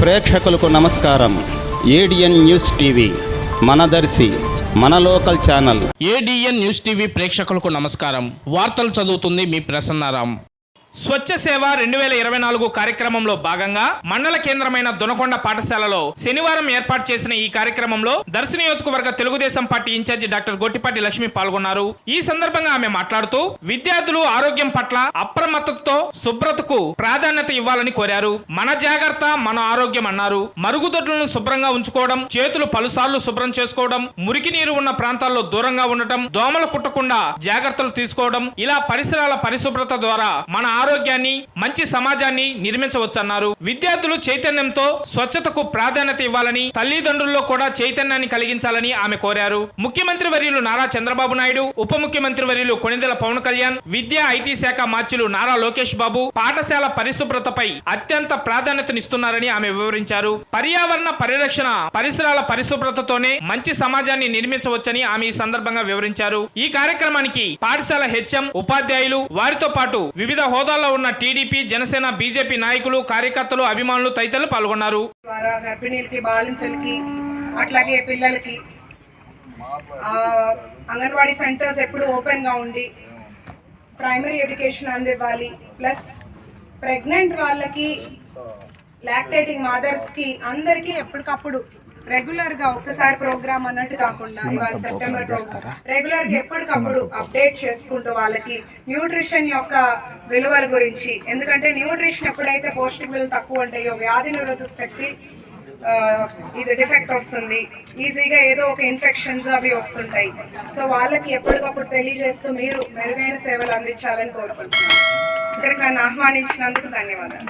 ప్రేక్షకులకు నమస్కారం. ADN news TV మనదర్శి మన local channel. ADN news TV ప్రేక్షకులకు నమస్కారం. వార్తలు చదువుతుంది మీ ప్రసన్నారాం. స్వచ్ఛ సేవ 2024 కార్యక్రమంలో భాగంగా మండల కేంద్రమైన దొనకొండ పాఠశాలలో శనివారం ఏర్పాటు చేసిన ఈ కార్యక్రమంలో దర్శి నియోజకవర్గ Telugu Desam party in charge doctor Gottipati Lakshmi పాల్గొన్నారు. ఈ సందర్భంగా ఆమె మాట్లాడుతూ విద్యార్థులు ఆరోగ్యం పట్ల అప్రమత్తతో శుభ్రతకు ప్రాధాన్యత ఇవ్వాలని కోరారు. మన జాగ్రత్త మన ఆరోగ్యం అన్నారు. మరుగుదొడ్లను శుభ్రంగా ఉంచుకోవడం, చేతులు పలుసార్లు శుభ్రం చేసుకోవడం, మురికి నీరు ఉన్న ప్రాంతాల్లో దూరంగా ఉండటం, దోమలు కుట్టకుండా జాగ్రత్తలు తీసుకోవడం, ఇలా పరిసరాల పరిశుభ్రత ద్వారా మన ఆరోగ్యాన్ని, మంచి సమాజాన్ని నిర్మించవచ్చన్నారు. విద్యార్థులు చైతన్యంతో స్వచ్ఛతకు ప్రాధాన్యత ఇవ్వాలని, తల్లిదండ్రుల్లో కూడా చైతన్యాన్ని కలిగించాలని ఆమె కోరారు. ముఖ్యమంత్రి వర్యులు నారా చంద్రబాబు నాయుడు, ఉప ముఖ్యమంత్రి వర్యులు కొణిదెల పవన్ కళ్యాణ్, విద్యా ఐటీ శాఖ మార్చులు నారా లోకేష్ బాబు పాఠశాల పరిశుభ్రతపై అత్యంత ప్రాధాన్యతనిస్తున్నారని ఆమె వివరించారు. పర్యావరణ పరిరక్షణ, పరిసరాల పరిశుభ్రతతోనే మంచి సమాజాన్ని నిర్మించవచ్చని ఆమె ఈ సందర్భంగా వివరించారు. ఈ కార్యక్రమానికి పాఠశాల హెచ్ఎం, ఉపాధ్యాయులు, వారితో పాటు వివిధ హోదాల్లో ఉన్న టీడీపీ, జనసేన, బీజేపీ నాయకులు, కార్యకర్తలు, అభిమానులు తదితరులు పాల్గొన్నారు. గర్భిణీలకి, బాలింతలకి, అట్లాగే పిల్లలకి అంగన్వాడీ సెంటర్స్ ఎప్పుడు ఓపెన్ గా ఉండి ప్రైమరీ ఎడ్యుకేషన్ అందివ్వాలి. ప్లస్ ప్రెగ్నెంట్ వాళ్ళకి, లాక్టేటింగ్ మదర్స్ కి అందరికీ ఎప్పటికప్పుడు రెగ్యులర్ గా ఒక్కసారి ప్రోగ్రామ్ అన్నట్టు కాకుండా ఇవాళ సెప్టెంబర్ ప్రోగ్రామ్ రెగ్యులర్ గా ఎప్పటికప్పుడు అప్డేట్ చేసుకుంటూ వాళ్ళకి న్యూట్రిషన్ యొక్క విలువల గురించి, ఎందుకంటే న్యూట్రిషన్ ఎప్పుడైతే పౌష్టిక విలువలు తక్కువ ఉంటాయో వ్యాధి నిరోధక శక్తి ఇది డిఫెక్ట్ వస్తుంది, ఈజీగా ఏదో ఒక ఇన్ఫెక్షన్స్ అవి వస్తుంటాయి. సో వాళ్ళకి ఎప్పటికప్పుడు తెలియజేస్తూ మీరు మెరుగైన సేవలు అందించాలని కోరుకుంటున్నాను. ఇక్కడికి నన్ను ఆహ్వానించినందుకు ధన్యవాదాలు.